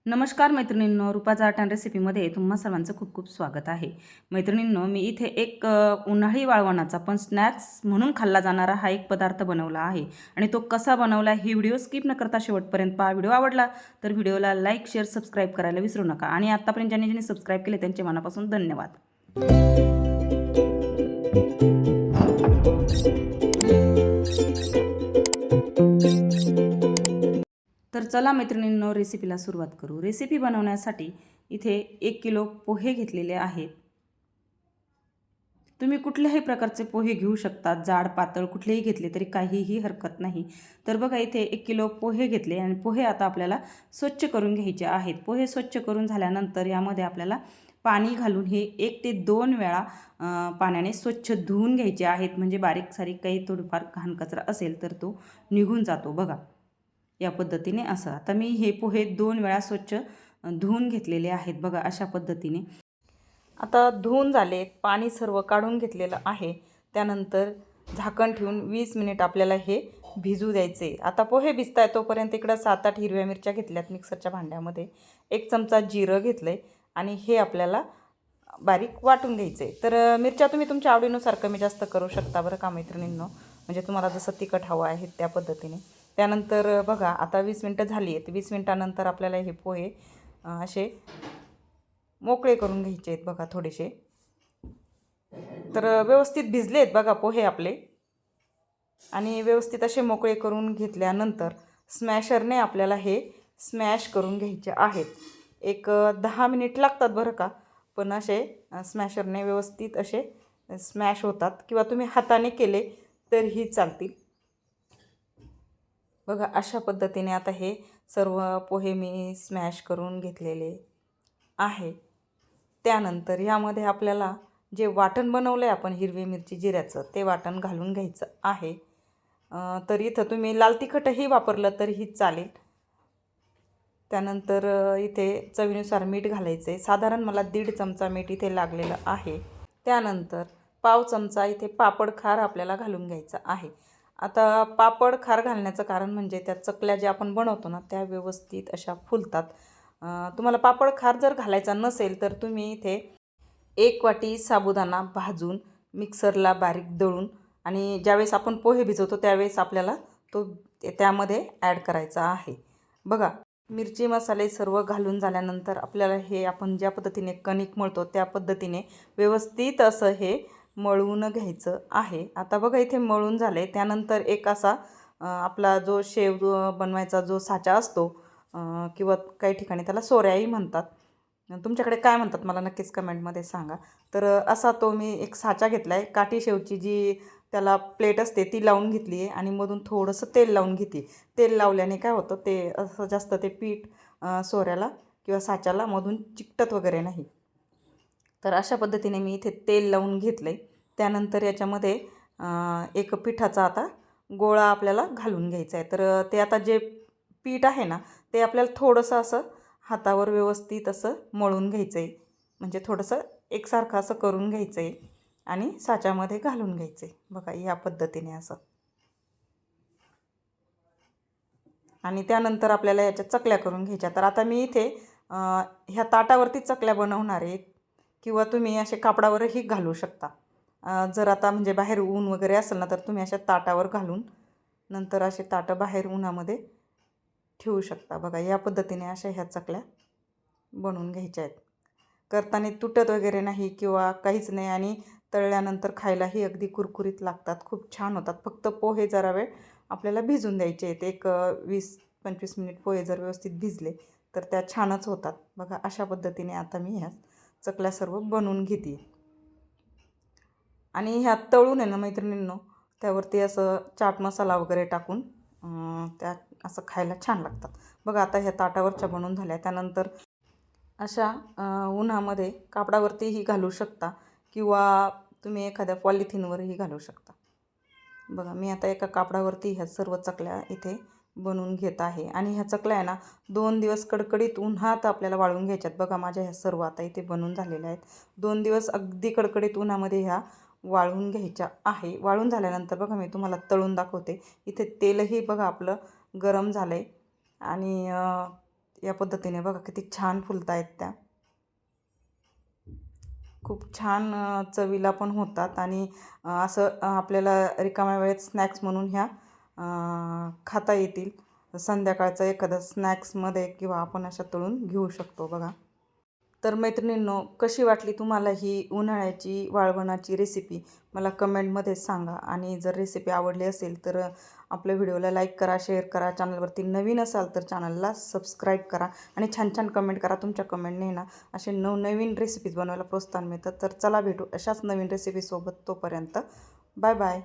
नमस्कार मैत्रिणींनो, रुपाचा art and रेसिपीमध्ये तुम्हा सर्वांचं खूप खूप स्वागत आहे. मैत्रिणींनो, मी इथे एक उन्हाळी वाळवणाचा पण स्नॅक्स म्हणून खाल्ला जाणारा हा एक पदार्थ बनवला आहे आणि तो कसा बनवला ही व्हिडिओ स्किप न करता शेवटपर्यंत पहा. व्हिडिओ आवडला तर व्हिडिओला लाईक, शेअर, सबस्क्राईब करायला विसरू नका आणि आत्तापर्यंत ज्यांनी ज्यांनी सबस्क्राईब केले त्यांचे मनापासून धन्यवाद. तर चला मैत्रिणींनो, रेसिपीला सुरुवात करू. रेसिपी बनवण्यासाठी इथे 1 किलो पोहे घेतलेले आहेत. तुम्ही कुठल्याही प्रकारचे पोहे घेऊ शकता, जाड पातळ कुठलेही घेतले तरी काहीही हरकत नाही. तर बघा इथे 1 किलो पोहे घेतले आणि पोहे आता आपल्याला स्वच्छ करून घ्यायचे आहेत. पोहे स्वच्छ करून झाल्यानंतर यामध्ये आपल्याला पाणी घालून हे 1 ते 2 वेळा पाण्याने स्वच्छ धुवून घ्यायचे आहेत. म्हणजे बारीक सारीक काही थोडीफार घाण कचरा असेल तर तो निघून जातो. बघा या पद्धतीने असं. आता मी हे पोहे 2 वेळा स्वच्छ धुवून घेतलेले आहेत. बघा अशा पद्धतीने. आता धुवून झाले, पाणी सर्व काढून घेतलेलं आहे. त्यानंतर झाकण ठेवून 20 मिनिट आपल्याला हे भिजू द्यायचे. आता पोहे भिजताय तोपर्यंत इकडं 7-8 हिरव्या मिरच्या घेतल्यात मिक्सरच्या भांड्यामध्ये. 1 चमचा जिरं घेतलं आणि हे आपल्याला बारीक वाटून घ्यायचे. तर मिरच्या तुम्ही तुमच्या आवडीनुसार कमी जास्त करू शकता बरं का मैत्रिणींनो. म्हणजे तुम्हाला जसं तिखट हवं आहे त्या पद्धतीने. त्यानंतर बघा आता 20 मिनटं झाली आहेत. 20 मिनटानंतर आपल्याला हे पोहे असे मोकळे करून घ्यायचे आहेत बघा थोडेसे. तर व्यवस्थित भिजले आहेत बघा पोहे आपले आणि व्यवस्थित असे मोकळे करून घेतल्यानंतर स्मॅशरने आपल्याला हे स्मॅश करून घ्यायचे आहेत. एक 10 मिनिट लागतात बरं का, पण असे स्मॅशरने व्यवस्थित असे स्मॅश होतात किंवा तुम्ही हाताने केले तरीही चालतील. बघा अशा पद्धतीने आता हे सर्व पोहे मी स्मॅश करून घेतलेले आहे. त्यानंतर यामध्ये आपल्याला जे वाटण बनवलं आहे आपण हिरवी मिरची जिऱ्याचं ते वाटण घालून घ्यायचं आहे. तर इथं तुम्ही लाल तिखटही वापरलं तरीही चालेल. त्यानंतर इथे चवीनुसार मीठ घालायचं आहे. साधारण मला 1.5 चमचा मीठ इथे लागलेलं आहे. त्यानंतर पाव चमचा इथे पापड खार आपल्याला घालून घ्यायचं आहे. आता पापड खार घालण्याचं कारण म्हणजे त्या चकल्या ज्या आपण बनवतो ना त्या व्यवस्थित अशा फुलतात. तुम्हाला पापड खार जर घालायचा नसेल तर तुम्ही इथे 1 वाटी साबुदाणा भाजून मिक्सरला बारीक दळून आणि ज्यावेळेस आपण पोहे भिजवतो त्यावेळेस आपल्याला तो त्यामध्ये ॲड करायचा आहे. बघा मिरची मसाले सर्व घालून झाल्यानंतर आपल्याला हे आपण ज्या पद्धतीने कणिक मळतो त्या पद्धतीने व्यवस्थित असं हे मळून घ्यायचं आहे. आता बघा इथे मळून झाले. त्यानंतर एक असा आपला जो शेव बनवायचा जो साचा असतो किंवा काही ठिकाणी त्याला सोऱ्याही म्हणतात. तुमच्याकडे काय म्हणतात मला नक्कीच कमेंटमध्ये सांगा. तर असा तो मी एक साचा घेतला आहे. काठी शेवची जी त्याला प्लेट असते ती लावून घेतली आहे आणि मधून थोडंसं तेल लावून घेते. तेल लावल्याने काय होतं ते असं जास्त ते पीठ सोऱ्याला किंवा साच्याला मधून चिकटत वगैरे नाही. तर अशा पद्धतीने मी इथे तेल लावून घेतलं आहे. त्यानंतर याच्यामध्ये एक पिठाचा आता गोळा आपल्याला घालून घ्यायचा आहे. तर ते आता जे पीठ आहे ना ते आपल्याला थोडंसं असं हातावर व्यवस्थित असं मळून घ्यायचं आहे. म्हणजे थोडंसं एकसारखं असं करून घ्यायचं आहे आणि साच्यामध्ये घालून घ्यायचं आहे. बघा या पद्धतीने असं. आणि त्यानंतर आपल्याला याच्या चकल्या करून घ्यायच्या. तर आता मी इथे ह्या ताटावरती चकल्या बनवणार आहे किंवा तुम्ही असे कापडावरही घालू शकता. जर आता म्हणजे बाहेर ऊन वगैरे असेल ना तर तुम्ही अशा ताटावर घालून नंतर असे ताटं बाहेर उन्हामध्ये ठेवू शकता. बघा या पद्धतीने अशा ह्या चकल्या बनवून घ्यायच्या आहेत. करताना तुटत वगैरे नाही किंवा काहीच नाही आणि तळल्यानंतर खायलाही अगदी कुरकुरीत लागतात. खूप छान होतात. फक्त पोहे जरा वेळ आपल्याला भिजून द्यायचे आहेत. एक 20-25 मिनिट पोहे जर व्यवस्थित भिजले तर त्या छानच होतात. बघा अशा पद्धतीने आता मी ह्या चकल्या सर्व बनवून घेते आणि ह्या तळून आहे ना मैत्रिणींनो त्यावरती असं चाट मसाला वगैरे टाकून त्या असं खायला छान लागतात. बघा आता ह्या ताटावरच्या बनवून झाल्या. त्यानंतर अशा उन्हामध्ये कापडावरतीही घालू शकता किंवा तुम्ही एखाद्या पॉलिथिनवरही घालू शकता. बघा मी आता एका कापडावरती ह्या सर्व चकल्या इथे बनवून घेत आहे आणि ह्या चकल्या आहे ना 2 दिवस कडकडीत उन्हात आपल्याला वाळवून घ्यायच्यात. बघा माझ्या ह्या सर्व आता इथे बनवून झालेल्या आहेत. 2 दिवस अगदी कडकडीत उन्हामध्ये ह्या वाळवून घ्यायच्या आहे. वाळून झाल्यानंतर बघा मी तुम्हाला तळून दाखवते. इथे तेलही बघा आपलं गरम झालं आहे आणि या पद्धतीने बघा किती छान फुलत आहेत त्या. खूप छान चवीला पण होतात आणि असं आपल्याला रिकाम्या वेळेत स्नॅक्स म्हणून ह्या खाता येतील. संध्याकाळचा एखादा स्नॅक्समध्ये किंवा आपण अशा तळून घेऊ शकतो बघा. तर मैत्रिणींनो, कशी वाटली तुम्हाला ही उन्हाळ्याची वाळवणाची रेसिपी मला कमेंटमध्ये सांगा. आणि जर रेसिपी आवडली असेल तर आपल्या व्हिडिओला लाईक करा, शेअर करा. चॅनलवरती नवीन असाल तर चॅनलला सबस्क्राईब करा आणि छान छान कमेंट करा. तुमच्या कमेंटने ना असे नवनवीन रेसिपीज बनवायला प्रोत्साहन मिळतं. तर चला भेटू अशाच नवीन रेसिपीसोबत. तोपर्यंत बाय बाय.